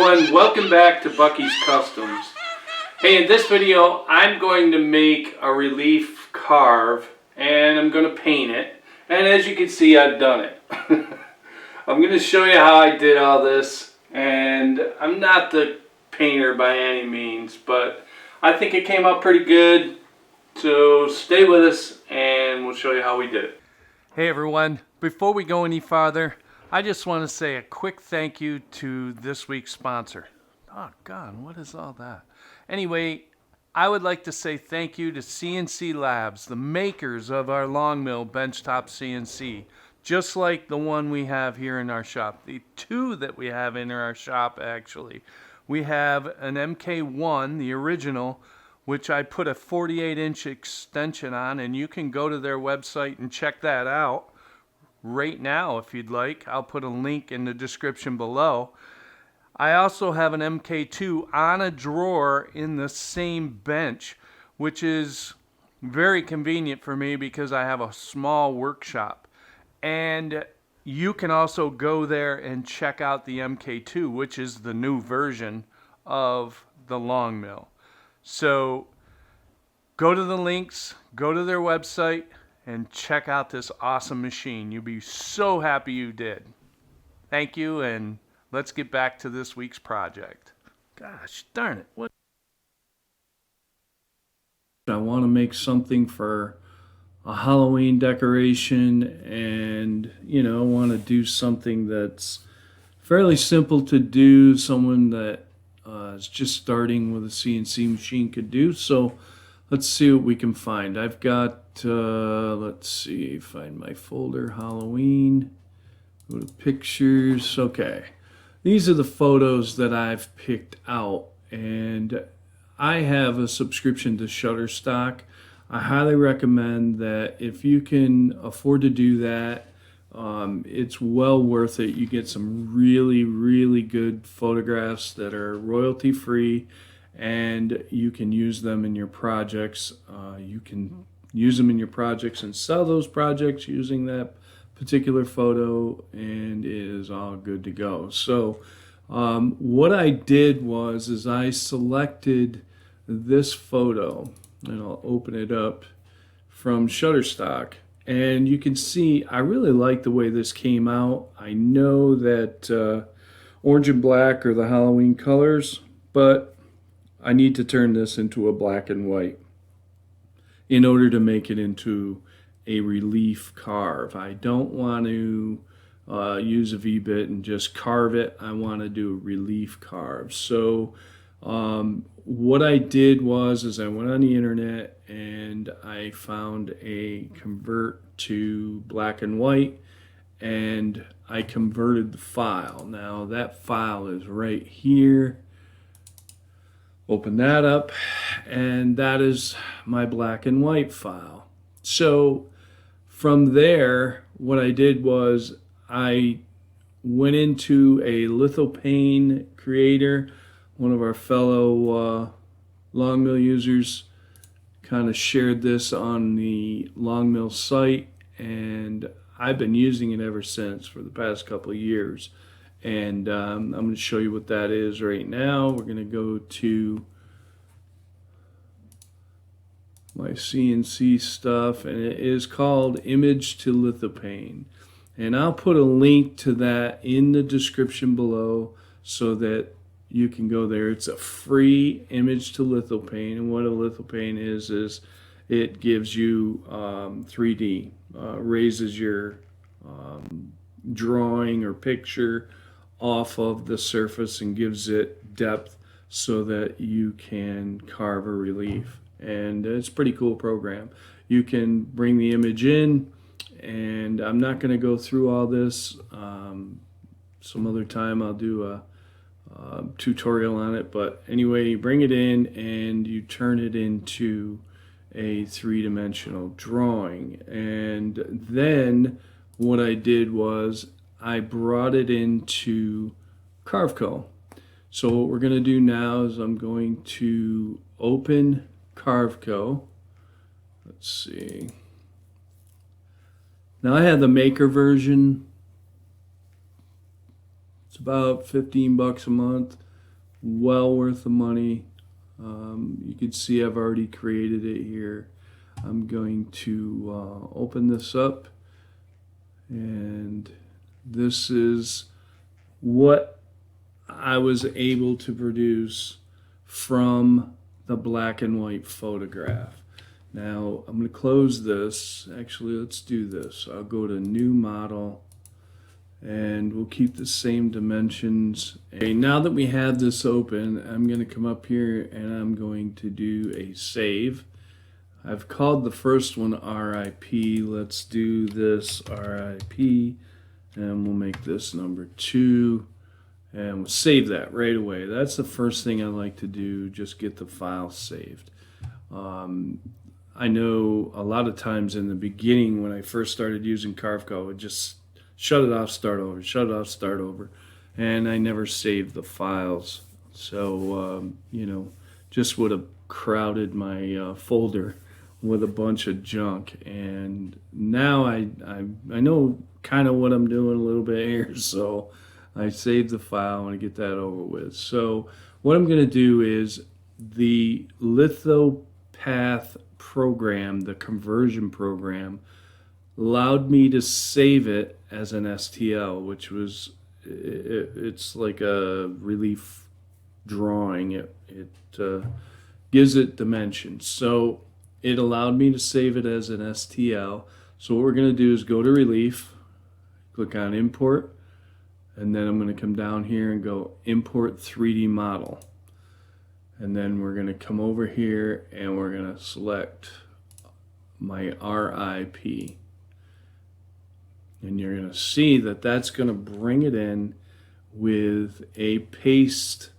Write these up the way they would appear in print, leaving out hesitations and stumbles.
everyone, welcome back to Bucky's Customs. Hey, in this video I'm going to make a relief carve and I'm going to paint it, and as you can see I've done it. I'm going to show you how I did all this, and I'm not the painter by any means, but I think it came out pretty good, so stay with us and we'll show you how we did it. Hey everyone, before we go any farther, I just want to say a quick thank you to this week's sponsor. Oh God, what is all that? Anyway, I would like to say thank you to Sienci Labs, the makers of our Longmill benchtop CNC, just like the one we have here in our shop. The two that we have in our shop, actually. We have an MK1, the original, which I put a 48-inch extension on, and you can go to their website and check that out right now if you'd like. I'll put a link in the description below. I also have an MK2 on a drawer in the same bench, which is very convenient for me because I have a small workshop. And you can also go there and check out the MK2, which is the new version of the Longmill. So go to the links, go to their website, and check out this awesome machine. You'll be so happy you did. Thank you, and let's get back to this week's project. Gosh darn it. What? I want to make something for a Halloween decoration, and I want to do something that's fairly simple to do, someone that is just starting with a CNC machine could do. So let's see what we can find. I've got, let's see, find my folder, Halloween, go to pictures. Okay, these are the photos that I've picked out, and I have a subscription to Shutterstock. I highly recommend that if you can afford to do that. It's well worth it. You get some really, really good photographs that are royalty free, and you can use them in your projects. You can use them in your projects and sell those projects using that particular photo, and it is all good to go. So what I did was I selected this photo, and I'll open it up from Shutterstock, and you can see I really like the way this came out. I know that orange and black are the Halloween colors, but I need to turn this into a black and white in order to make it into a relief carve. I don't want to use a V-bit and just carve it. I want to do a relief carve. So what I did was I went on the internet and I found a convert to black and white, and I converted the file. Now that file is right here. Open that up, and that is my black and white file. So from there, what I did was I went into a Lithopane creator. One of our fellow Longmill users kind of shared this on the Longmill site, and I've been using it ever since for the past couple of years. And I'm going to show you what that is right now. We're going to go to my CNC stuff, and it is called Image to Lithopane. And I'll put a link to that in the description below so that you can go there. It's a free image to Lithopane, and what a Lithopane is it gives you 3D, raises your drawing or picture off of the surface and gives it depth so that you can carve a relief. And it's a pretty cool program. You can bring the image in, and I'm not going to go through all this. Some other time I'll do a tutorial on it, but anyway, you bring it in and you turn it into a three-dimensional drawing. And then what I did was I brought it into Carveco. So what we're going to do now is I'm going to open Carveco. Let's see. Now I have the maker version. It's about $15 a month. well worth the money. You can see I've already created it here. I'm going to open this up, and this is what I was able to produce from the black and white photograph. Now I'm going to close this. Actually, let's do this. I'll go to New Model, and we'll keep the same dimensions. Okay, now that we have this open, I'm going to come up here and I'm going to do a save. I've called the first one RIP. Let's do this RIP, and we'll make this number 2, and we'll save that right away. That's the first thing I like to do, just get the file saved. I know a lot of times in the beginning when I first started using Carve, I would just shut it off, start over, shut it off, start over, and I never saved the files. So, you know, just would have crowded my folder with a bunch of junk. And now I know kind of what I'm doing a little bit here, so I saved the file and I get that over with. So what I'm going to do is the Lithopath program, the conversion program, allowed me to save it as an STL, which was, it's like a relief drawing. It gives it dimensions. So it allowed me to save it as an STL. So what we're going to do is go to Relief, click on Import, and then I'm going to come down here and go Import 3D Model. And then we're going to come over here and we're going to select my RIP. And you're going to see that that's going to bring it in with a paste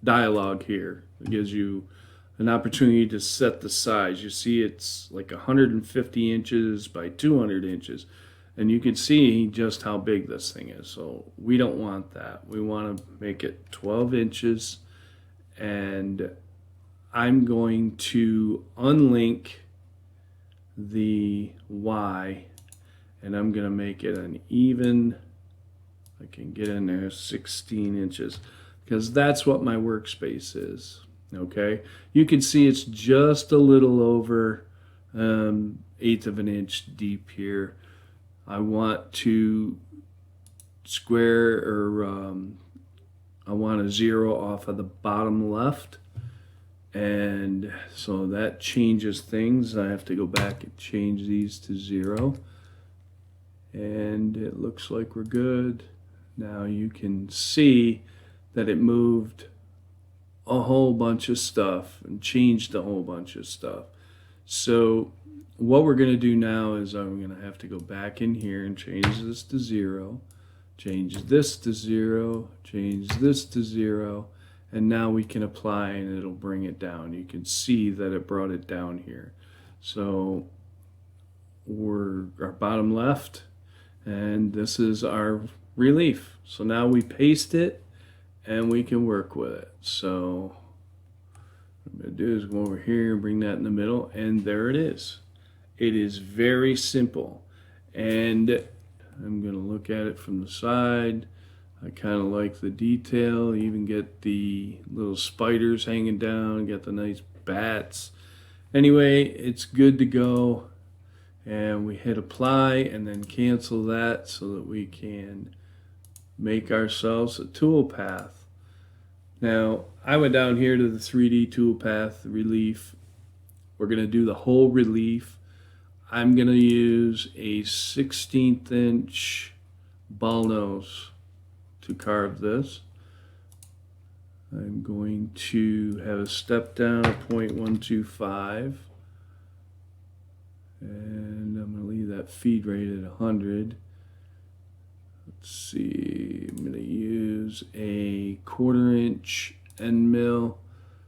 dialog here. It gives you an opportunity to set the size. You see it's like 150 inches by 200 inches. And you can see just how big this thing is. So we don't want that. We want to make it 12 inches. And I'm going to unlink the Y, and I'm going to make it an even, I can get in there, 16 inches. Because that's what my workspace is. Okay, you can see it's just a little over 1/8 of an inch deep here. I want to square, or I want to zero off of the bottom left, and so that changes things. I have to go back and change these to 0, and it looks like we're good. Now you can see that it moved a whole bunch of stuff and changed a whole bunch of stuff. So what we're going to do now is I'm going to have to go back in here and change this to 0, change this to 0, change this to 0, and now we can apply and it'll bring it down. You can see that it brought it down here. So we're our bottom left, and this is our relief. So now we paste it and we can work with it. So what I'm going to do is go over here and bring that in the middle, and there it is. It is very simple, and I'm going to look at it from the side. I kind of like the detail. You even get the little spiders hanging down, get the nice bats. Anyway, it's good to go, and we hit apply and then cancel that so that we can make ourselves a toolpath. Now, I went down here to the 3D toolpath, the relief. We're going to do the whole relief. I'm going to use a 1/16 inch ball nose to carve this. I'm going to have a step down of 0.125. And I'm going to leave that feed rate at 100. Let's see, I'm going to use a 1/4 inch end mill,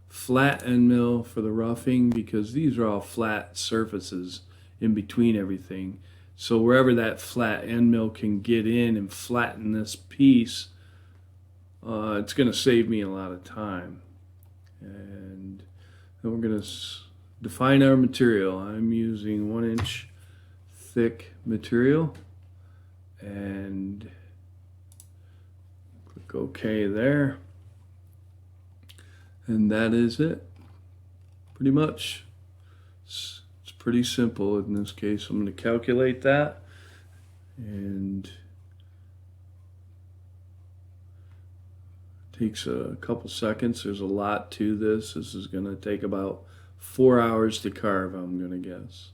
flat end mill for the roughing, because these are all flat surfaces in between everything. So wherever that flat end mill can get in and flatten this piece, it's going to save me a lot of time. And then we're going to define our material. I'm using 1 inch thick material, and Click OK there. And that is it. Pretty much. It's pretty simple in this case. I'm going to calculate that. And it takes a couple seconds. There's a lot to this. This is going to take about 4 hours to carve, I'm going to guess.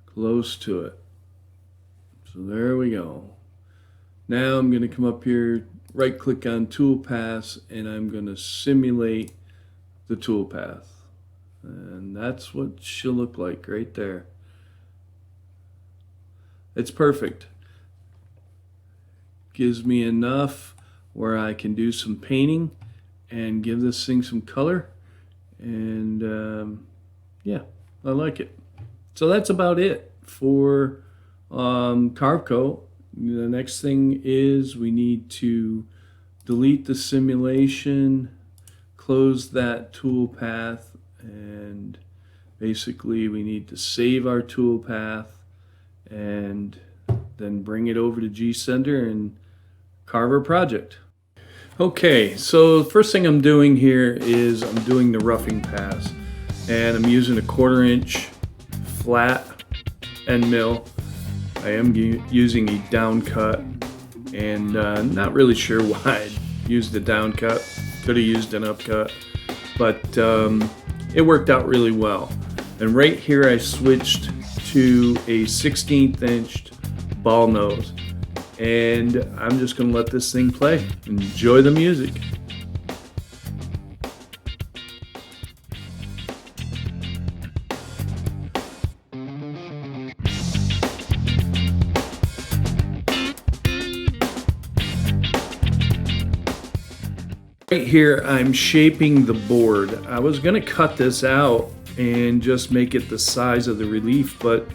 Close to it. So there we go. Now I'm going to come up here, right click on toolpaths, and I'm going to simulate the toolpath. And that's what she'll look like right there. It's perfect. Gives me enough where I can do some painting and give this thing some color. And yeah, I like it. So that's about it for Carve Coat. The next thing is we need to delete the simulation, close that tool path, and basically we need to save our tool path and then bring it over to gSender and carve our project. Okay, so the first thing I'm doing here is I'm doing the roughing pass, and I'm using a 1/4 inch flat end mill. I am using a down cut, and not really sure why I used the down cut. Could have used an upcut, but it worked out really well. And right here I switched to a 1/16 inch ball nose, and I'm just going to let this thing play. Enjoy the music. Right here I'm shaping the board. I was going to cut this out and just make it the size of the relief, but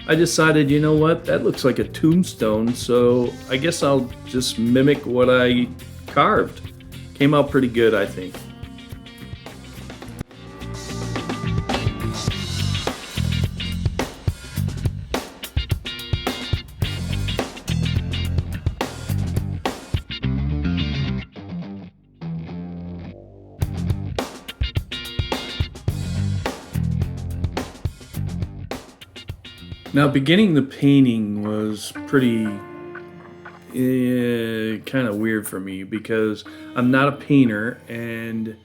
I decided, you know what, that looks like a tombstone, so I guess I'll just mimic what I carved. Came out pretty good, I think. Now, beginning the painting was pretty kind of weird for me because I'm not a painter, and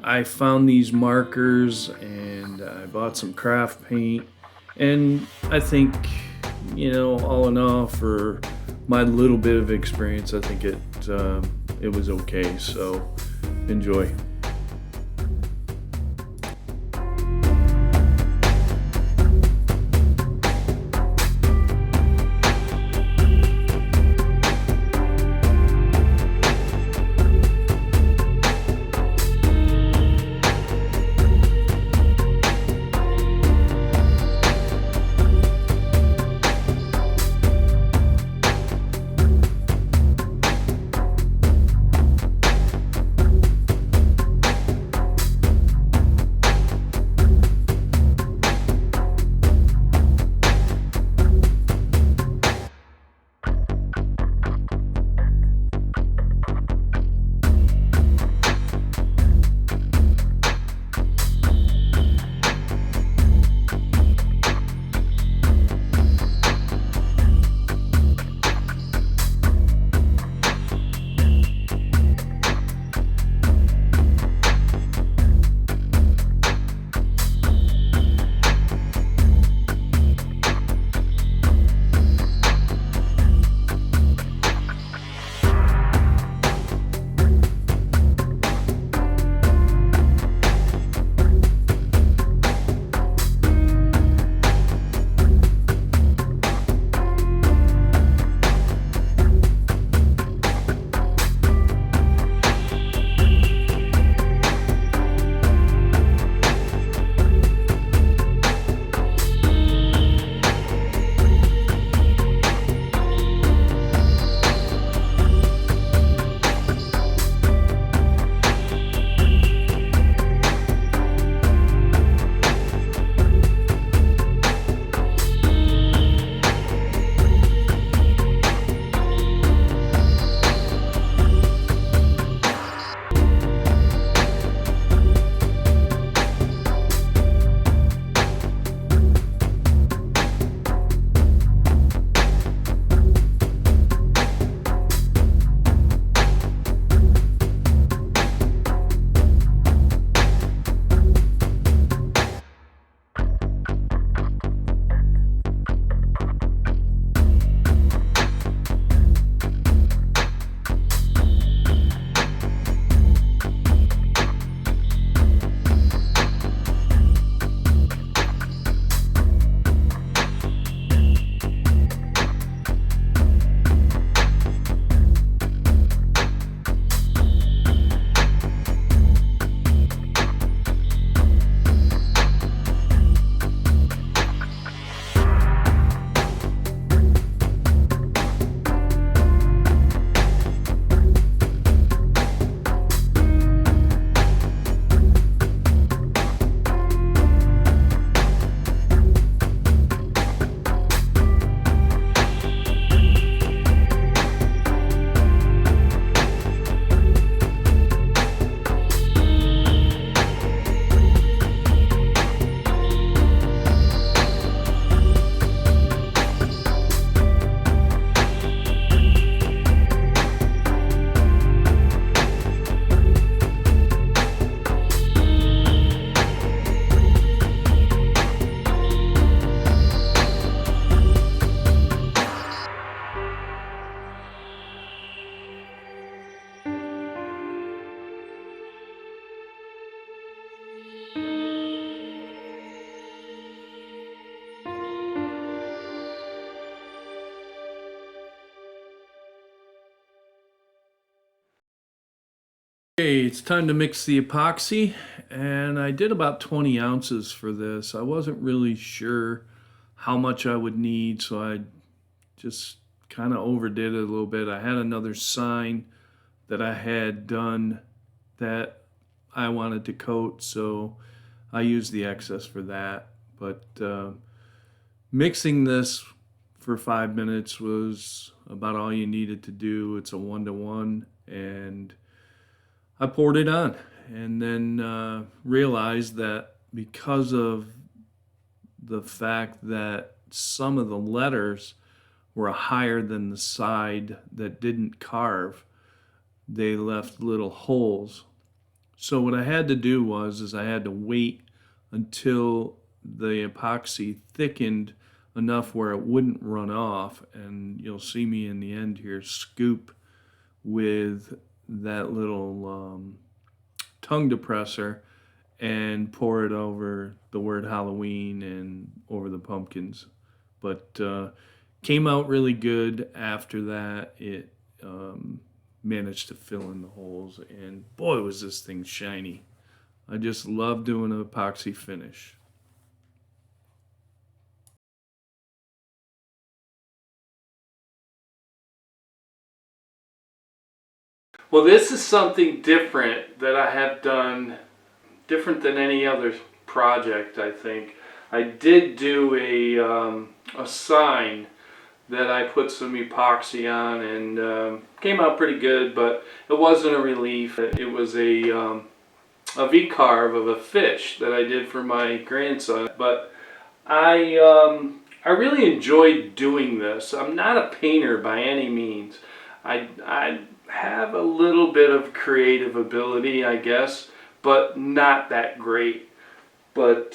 I found these markers and I bought some craft paint, and I think, you know, all in all, for my little bit of experience, I think it was okay. So enjoy. Okay, it's time to mix the epoxy, and I did about 20 ounces for this. I wasn't really sure how much I would need, so I just kind of overdid it a little bit. I had another sign that I had done that I wanted to coat, so I used the excess for that. But mixing this for 5 minutes was about all you needed to do. It's a 1-to-1, and I poured it on, and then realized that because of the fact that some of the letters were higher than the side that didn't carve, they left little holes. So what I had to do was I had to wait until the epoxy thickened enough where it wouldn't run off, and you'll see me in the end here scoop with that little tongue depressor and pour it over the word Halloween and over the pumpkins. But came out really good after that. It managed to fill in the holes, and boy was this thing shiny. I just love doing an epoxy finish. Well, this is something different that I have done, different than any other project, I think. I did do a sign that I put some epoxy on, and came out pretty good, but it wasn't a relief. It was a V-carve of a fish that I did for my grandson, but I really enjoyed doing this. I'm not a painter by any means. I have a little bit of creative ability, I guess, but not that great. But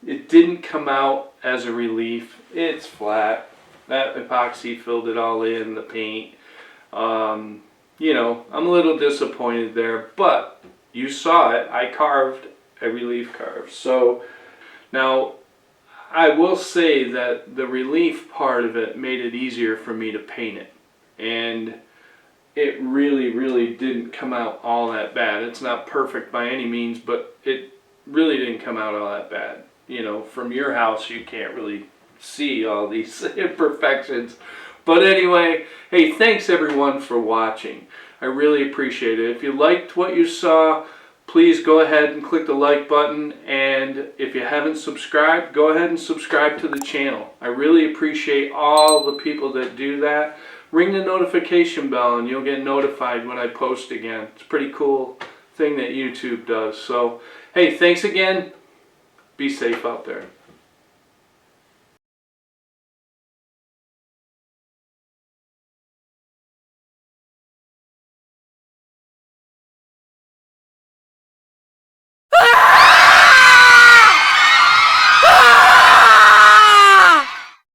it didn't come out as a relief. It's flat. That epoxy filled it all in, the paint. You know, I'm a little disappointed there, but you saw it. I carved a relief carve. So now I will say that the relief part of it made it easier for me to paint it. And it really didn't come out all that bad. It's not perfect by any means, but it really didn't come out all that bad. You know, from your house you can't really see all these imperfections. But anyway, hey, thanks everyone for watching. I really appreciate it. If you liked what you saw, please go ahead and click the like button, and if you haven't subscribed, go ahead and subscribe to the channel. I really appreciate all the people that do that. Ring the notification bell and you'll get notified when I post again. It's a pretty cool thing that YouTube does. So, hey, thanks again. Be safe out there.